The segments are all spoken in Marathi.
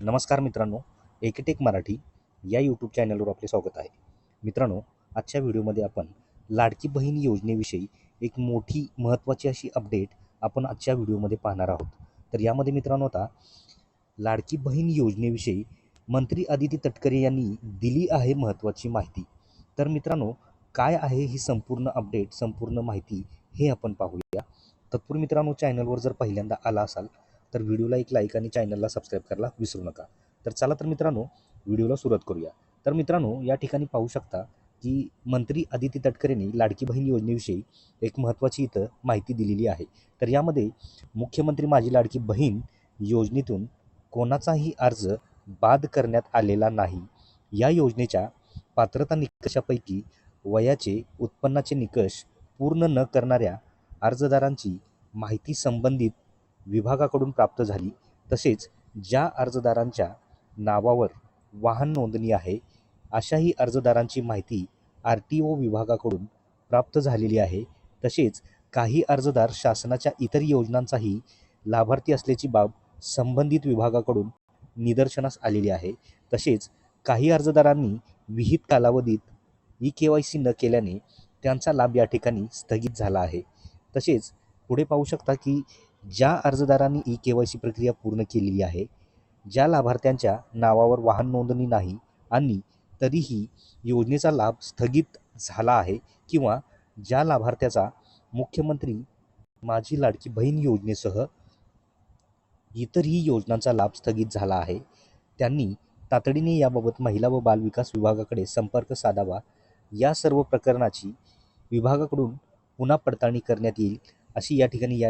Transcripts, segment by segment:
नमस्कार मित्रांनो, एकेटेक मराठी या यूट्यूब चॅनलवर आपले स्वागत आहे. मित्रांनो, आजच्या व्हिडिओमध्ये आपण लाडकी बहीण योजनेविषयी एक मोठी महत्त्वाची अशी अपडेट आपण आजच्या व्हिडिओमध्ये पाहणार आहोत. तर यामध्ये मित्रांनो आता लाडकी बहीण योजनेविषयी मंत्री अदिती तटकरे यांनी दिली आहे महत्त्वाची माहिती. तर मित्रांनो, काय आहे ही संपूर्ण अपडेट, संपूर्ण माहिती हे आपण पाहूया. तत्पूर्वी मित्रांनो, चॅनलवर जर पहिल्यांदा आला असाल तर व्हिडिओला एक लाईक आणि चॅनलला सबस्क्राईब करायला विसरू नका. तर चला तर मित्रांनो, व्हिडिओला सुरुवात करूया. तर मित्रांनो, या ठिकाणी पाहू शकता की मंत्री अदिती तटकरेंनी लाडकी बहीण योजनेविषयी एक महत्त्वाची इथं माहिती दिलेली आहे. तर यामध्ये मुख्यमंत्री माझी लाडकी बहीण योजनेतून कोणाचाही अर्ज बाद करण्यात आलेला नाही. या योजनेच्या पात्रता निकषापैकी वयाचे, उत्पन्नाचे निकष पूर्ण न करणाऱ्या अर्जदारांची माहिती संबंधित विभागाकडून प्राप्त झाली. तसेच ज्या अर्जदारांच्या नावावर वाहन नोंदणी आहे अशाही अर्जदारांची माहिती RTO विभागाकडून प्राप्त झालेली आहे. तसेच काही अर्जदार शासनाच्या इतर योजनांचाही लाभार्थी असल्याची बाब संबंधित विभागाकडून निदर्शनास आलेली आहे. तसेच काही अर्जदारांनी विहित कालावधीत eKYC न केल्याने त्यांचा लाभ या ठिकाणी स्थगित झाला आहे. तसेच पुढे पाहू शकता की ज्या अर्जदारांनी eKYC प्रक्रिया पूर्ण केलेली आहे, ज्या लाभार्थ्यांच्या नावावर वाहन नोंदणी नाही आणि तरीही योजनेचा लाभ स्थगित झाला आहे, किंवा ज्या लाभार्थ्याचा मुख्यमंत्री माझी लाडकी बहीण योजनेसह इतरही योजनांचा लाभ स्थगित झाला आहे, त्यांनी तातडीने याबाबत महिला व बालविकास विभागाकडे संपर्क साधावा. या सर्व प्रकरणाची विभागाकडून पुन्हा पडताळणी करण्यात येईल, अशी या ठिकाणी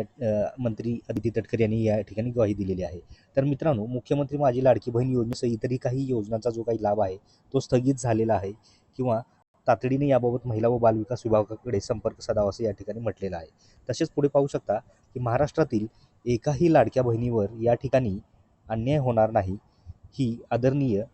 मंत्री अदिती तटकरे यांनी या ठिकाणी ग्वाही दिलेली आहे. तर मित्रांनो, मुख्यमंत्री माझी लाडकी बहीण योजनेसह इतरही काही योजनांचा जो काही लाभ आहे तो स्थगित झालेला आहे, किंवा तातडीने याबाबत महिला व बालविकास विभागाकडे संपर्क साधावा असं या ठिकाणी म्हटलेलं आहे. तसेच पुढे पाहू शकता की महाराष्ट्रातील एकाही लाडक्या बहिणीवर या ठिकाणी अन्याय होणार नाही, ही आदरणीय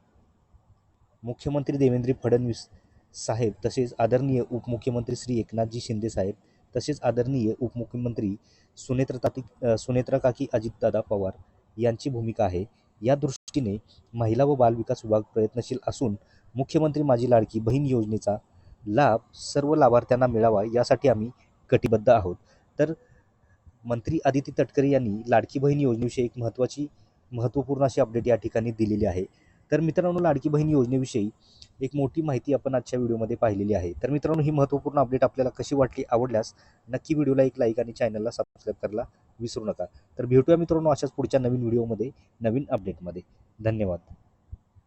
मुख्यमंत्री देवेंद्र फडणवीस साहेब, तसेच आदरणीय उपमुख्यमंत्री श्री एकनाथजी शिंदे साहेब, तसेच आदरणीय उपमुख्यमंत्री सुनेत्रा काकी अजितदादा पवार यांची भूमिका आहे. या दृष्टीने महिला व बालविकास विभाग प्रयत्नशील असून मुख्यमंत्री माझी लाडकी बहीण योजनेचा लाभ सर्व लाभार्थ्यांना मिळावा यासाठी आम्ही कटिबद्ध आहोत. तर मंत्री अदिती तटकरे यांनी लाडकी बहीण योजनेविषयी एक महत्त्वपूर्ण अशी अपडेट या ठिकाणी दिलेली आहे. तर मित्रांनो, लाडकी बहीण योजनेविषयी एक मोठी माहिती आपण आजच्या व्हिडिओमध्ये पाहिलेली आहे. तर मित्रांनो, ही महत्त्वपूर्ण अपडेट आपल्याला कशी वाटली, आवडल्यास नक्की व्हिडिओला एक लाईक आणि चॅनलला सबस्क्राईब करायला विसरू नका. तर भेटूया मित्रांनो अशाच पुढच्या नवीन व्हिडिओमध्ये, नवीन अपडेटमध्ये. धन्यवाद.